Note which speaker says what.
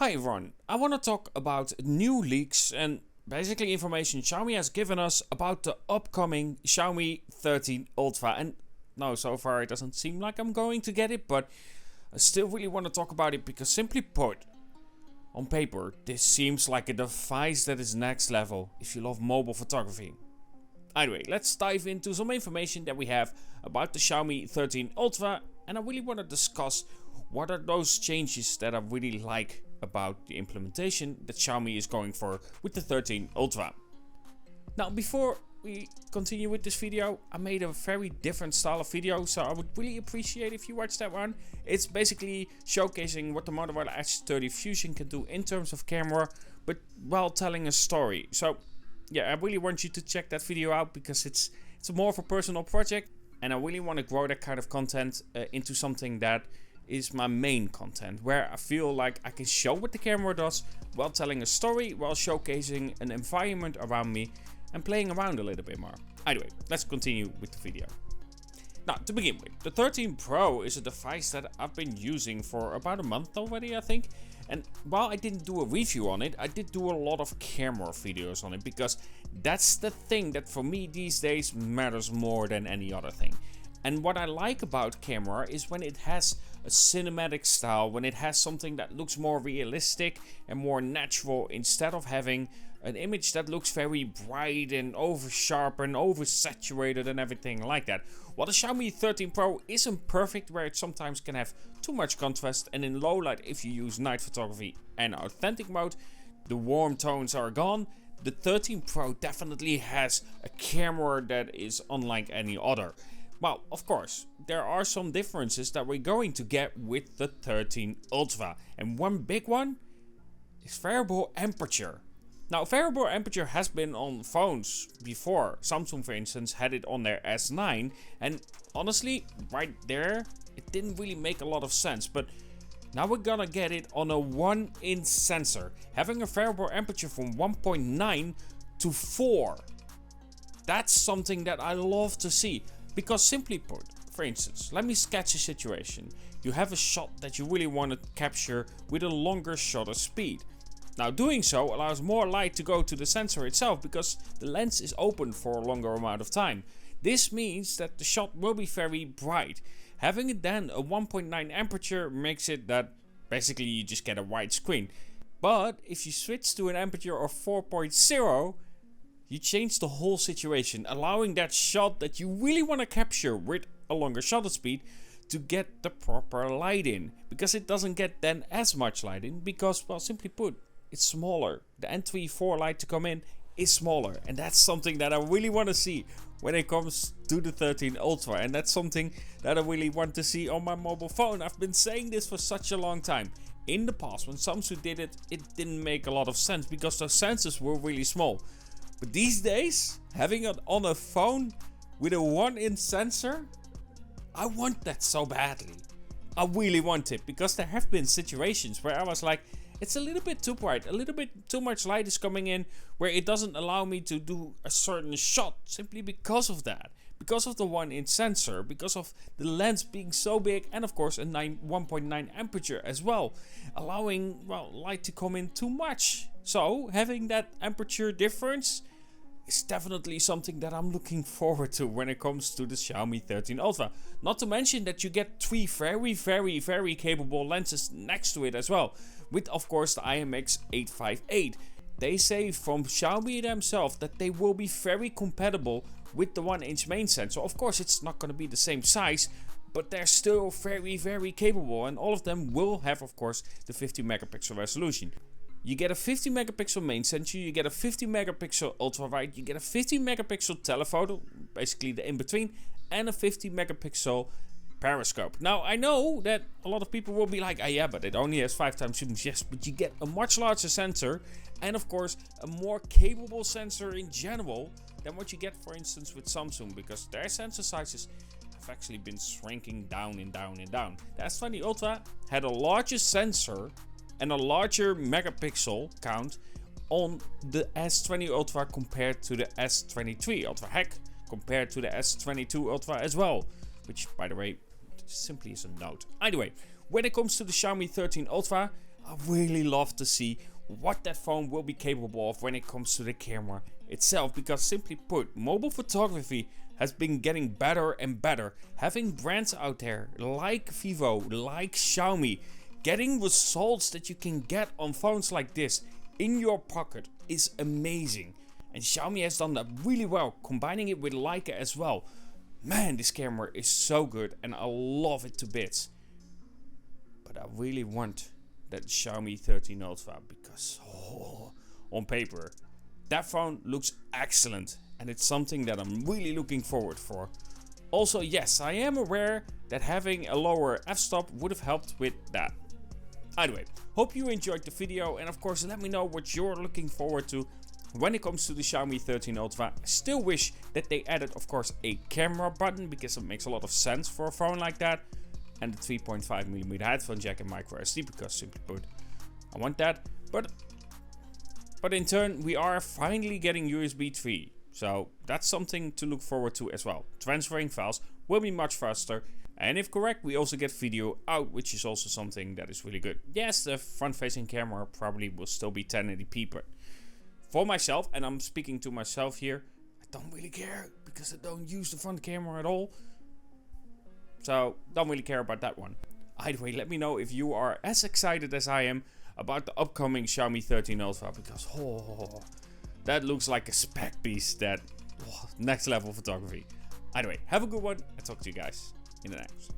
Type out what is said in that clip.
Speaker 1: Hi everyone, I want to talk about new leaks and basically information Xiaomi has given us about the upcoming Xiaomi 13 Ultra. And no, so far it doesn't seem like I'm going to get it, but I still really want to talk about it because simply put, on paper, this seems like a device that is next level if you love mobile photography. Anyway, let's dive into some information that we have about the Xiaomi 13 Ultra, and I really want to discuss what are those changes that I really like about the implementation that Xiaomi is going for with the 13 Ultra. Now, before we continue with this video, I made a very different style of video, so I would really appreciate if you watch that one. It's basically showcasing what the Motorola Edge 30 Fusion can do in terms of camera, but while telling a story. So yeah, I really want you to check that video out because it's more of a personal project, and I really want to grow that kind of content into something that is my main content, where I feel like I can show what the camera does while telling a story, while showcasing an environment around me and playing around a little bit more. Anyway, let's continue with the video. Now, to begin with, the 13 Pro is a device that I've been using for about a month already, I think. And while I didn't do a review on it, I did do a lot of camera videos on it, because that's the thing that for me these days matters more than any other thing. And what I like about camera is when it has a cinematic style, when it has something that looks more realistic and more natural, instead of having an image that looks very bright and over sharp and oversaturated and everything like that. While the Xiaomi 13 Pro isn't perfect, where it sometimes can have too much contrast, and in low light, if you use night photography and authentic mode, the warm tones are gone. The 13 Pro definitely has a camera that is unlike any other. Well, of course, there are some differences that we're going to get with the 13 Ultra, and one big one is variable aperture. Now, variable aperture has been on phones before. Samsung, for instance, had it on their S9, and honestly, right there, it didn't really make a lot of sense, but now we're gonna get it on a 1-inch sensor, having a variable aperture from 1.9 to 4. That's something that I love to see. Because simply put, for instance, let me sketch a situation. You have a shot that you really want to capture with a longer shutter speed. Now, doing so allows more light to go to the sensor itself because the lens is open for a longer amount of time. This means that the shot will be very bright. Having it then a 1.9 aperture makes it that basically you just get a wide screen. But if you switch to an aperture of 4.0, you change the whole situation, allowing that shot that you really want to capture with a longer shutter speed to get the proper light in. Because it doesn't get then as much light in because, well, simply put, it's smaller. The entry for light to come in is smaller. And that's something that I really want to see when it comes to the 13 Ultra. And that's something that I really want to see on my mobile phone. I've been saying this for such a long time. In the past, when Samsung did it, it didn't make a lot of sense because the sensors were really small. But these days, having it on a phone with a 1-inch sensor, I want that so badly. I really want it, because there have been situations where I was like, it's a little bit too bright, a little bit too much light is coming in, where it doesn't allow me to do a certain shot simply because of that. Because of the 1-inch sensor, because of the lens being so big, and of course a 1.9 aperture as well, allowing, well, light to come in too much. So having that aperture difference is definitely something that I'm looking forward to when it comes to the Xiaomi 13 Ultra. Not to mention that you get 3 very capable lenses next to it as well, with of course the IMX 858. They say from Xiaomi themselves that they will be very compatible with the 1-inch main sensor. Of course, it's not going to be the same size, but they're still very capable, and all of them will have, of course, the 50 megapixel resolution. You get a 50 megapixel main sensor, you get a 50 megapixel ultra wide, you get a 50 megapixel telephoto, basically the in-between, and a 50 megapixel periscope. Now, I know that a lot of people will be like, ah yeah, but it only has 5 times zooms. Yes, but you get a much larger sensor, and of course, a more capable sensor in general than what you get, for instance, with Samsung, because their sensor sizes have actually been shrinking down and down and down. The S20 Ultra had a larger sensor and a larger megapixel count on the S20 Ultra compared to the S23 Ultra. Heck, compared to the S22 Ultra as well, which, by the way, simply is a note. Anyway, when it comes to the Xiaomi 13 Ultra, I really love to see what that phone will be capable of when it comes to the camera itself, because simply put, mobile photography has been getting better and better. Having brands out there like Vivo, like Xiaomi, getting results that you can get on phones like this in your pocket is amazing. And Xiaomi has done that really well, combining it with Leica as well. Man, this camera is so good and I love it to bits. But I really want that Xiaomi 13 Ultra because on paper that phone looks excellent and it's something that I'm really looking forward for. Also, yes, I am aware that having a lower f-stop would have helped with that. Anyway, hope you enjoyed the video, and of course let me know what you're looking forward to when it comes to the Xiaomi 13 Ultra. I still wish that they added, of course, a camera button because it makes a lot of sense for a phone like that. And the 3.5mm headphone jack and micro SD, because simply put, I want that. But in turn, we are finally getting USB 3. So that's something to look forward to as well. Transferring files will be much faster. And if correct, we also get video out, which is also something that is really good. Yes, the front-facing camera probably will still be 1080p, but for myself, and I'm speaking to myself here, I don't really care because I don't use the front camera at all. So, don't really care about that one. Either way, let me know if you are as excited as I am about the upcoming Xiaomi 13 Ultra, because that looks like a spec piece, that next level photography. Either way, have a good one and talk to you guys in the next.